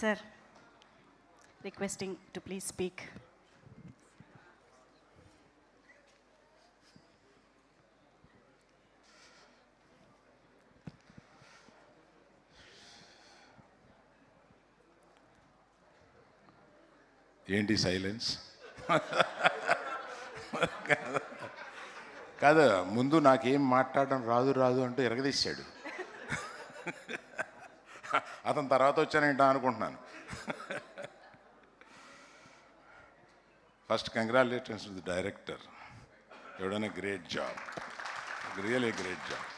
Sir, requesting to please speak. ఏంటి silence? కాదు, ముందు నాకేం మాట్లాడడం రాదు అంటూ ఎరగదీశాడు. అతని తర్వాత వచ్చానేంటా అనుకుంటున్నాను. First congratulations to the director. You done a great job, really great job.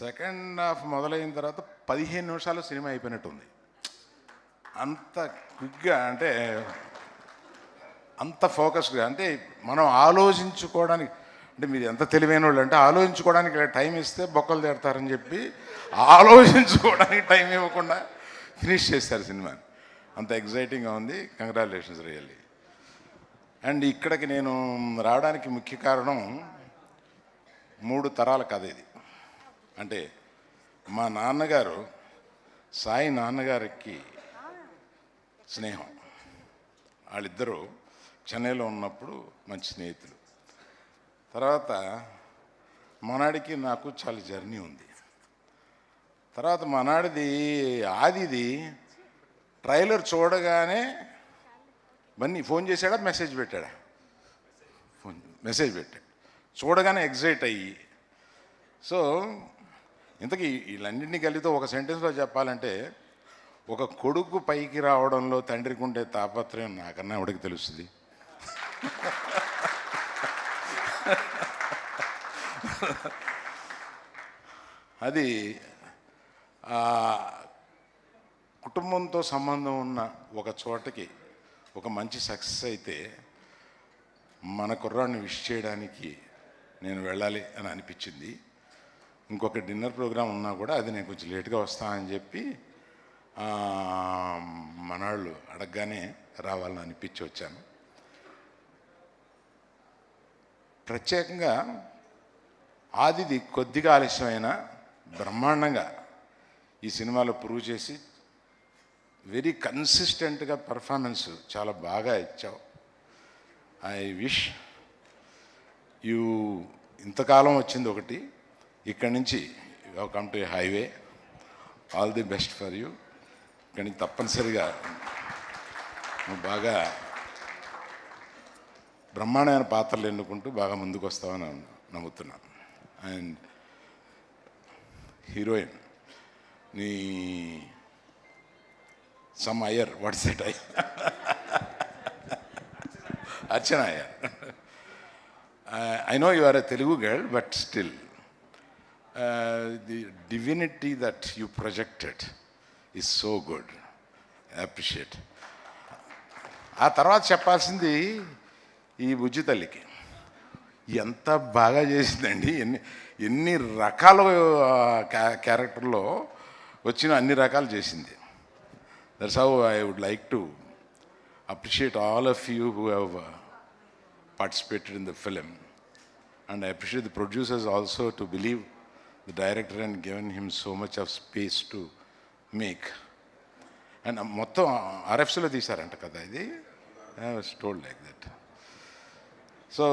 Second half మొదలైన తర్వాత 15 నిమిషాలు సినిమా అయిపోయినట్టుంది. అంత క్విక్గా, అంటే అంత ఫోకస్డ్గా, అంటే మనం ఆలోచించుకోవడానికి, అంటే మీరు ఎంత తెలివైన వాళ్ళు అంటే ఆలోచించుకోవడానికి టైం ఇస్తే బొక్కలు తిడతారని చెప్పి ఆలోచించుకోవడానికి టైం ఇవ్వకుండా ఫినిష్ చేస్తారు సినిమాని. అంత ఎగ్జైటింగ్గా ఉంది. Congratulations really. అండ్ ఇక్కడికి నేను రావడానికి ముఖ్య కారణం 3 తరాల కథ ఇది. అంటే మా నాన్నగారు సాయి నాన్నగారికి స్నేహం. వాళ్ళిద్దరూ చెన్నైలో ఉన్నప్పుడు మంచి స్నేహితులు. తర్వాత మనాడికి నాకు చాలా జర్నీ ఉంది. తర్వాత మనాడిది ఆదిది ట్రైలర్ చూడగానే బన్నీ ఫోన్ చేశాడా, మెసేజ్ పెట్టాడా? మెసేజ్ పెట్టాడు. చూడగానే ఎగ్జైట్ అయ్యి, సో ఇంతకీ వీళ్ళన్నింటినీ కలిపితే ఒక సెంటెన్స్లో చెప్పాలంటే, ఒక కొడుకు పైకి రావడంలో తండ్రికి ఉండే తాపత్రయం నాకన్నా ఎవడికి తెలుస్తుంది? అది కుటుంబంతో సంబంధం ఉన్న ఒక చోటకి ఒక మంచి సక్సెస్ అయితే మన కుర్రాడిని విష్ చేయడానికి నేను వెళ్ళాలి అని అనిపించింది. ఇంకొక డిన్నర్ ప్రోగ్రాం ఉన్నా కూడా అది నేను కొంచెం లేట్గా వస్తానని చెప్పి మనాళ్ళు అడగగానే రావాలని అనిపించి వచ్చాను. ప్రత్యేకంగా ఆదిది కొద్దిగా ఆలస్యమైన బ్రహ్మాండంగా ఈ సినిమాలో ప్రూవ్ చేసి వెరీ కన్సిస్టెంట్గా పర్ఫార్మెన్స్ చాలా బాగా ఇచ్చావు. ఐ విష్ యూ, ఇంతకాలం వచ్చింది ఒకటి, ఇక్కడి నుంచి you come to A highway. All the best for you. ఇక్కడి నుంచి తప్పనిసరిగా నువ్వు బాగా బ్రహ్మాండమైన పాత్రలు ఎన్నుకుంటూ బాగా ముందుకు వస్తావని నమ్ముతున్నాను. అండ్ హీరోయిన్ నీ some Iyer, what's that Iyer? Archana Iyer. I know you are a Telugu girl, but still, the divinity that you projected is so good. I appreciate. ఆ తర్వాత చెప్పాల్సింది ఈ బుజ్జి తల్లికి ఎంత బాగా చేసిందండి. ఎన్ని రకాల క్యారెక్టర్లో వచ్చిన అన్ని రకాలు చేసింది. That's how I would like to appreciate all of you who have participated in the film, and I appreciate the producers also to believe the director and given him so much of space to make. And మొత్తం RFCలో తీశారంట కదా ఇది. I was told like that. So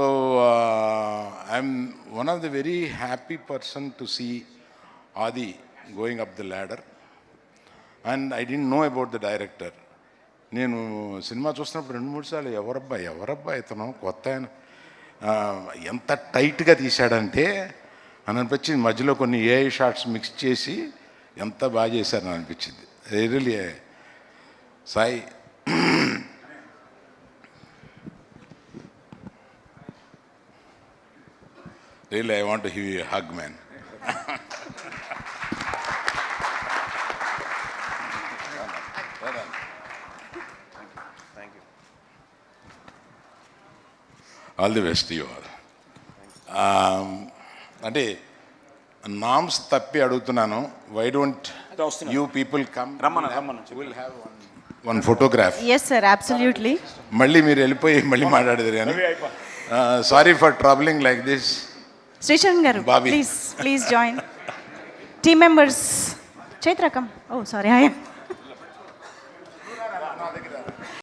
I'm one of the very happy person to see Adi going up the ladder, and I didn't know about the director. నేను cinema చూస్తున్నప్పుడు 2-3 సార్లు ఎవరబ్బా ఇతను కొత్త ఆయన, ఎంత టైట్గా తీశాడంటే అని అనిపించింది. మధ్యలో కొన్ని ఏఐ షార్ట్స్ మిక్స్ చేసి ఎంత బాగా చేశారని అనిపించింది. Really Sai, really I want to give you a hug man. All the best you all. అంటే నామ్స్ తప్పి అడుగుతున్నాను. Why don't you people come, will have one photograph. Yes sir, absolutely. మళ్ళీ మీరు వెళ్ళిపోయి మళ్ళీ మాట్లాడేది కానీ sorry for troubling like this. Srishan garu, Bobby. please join. Team members. Chaitra come oh sorry hi నా దగ్గర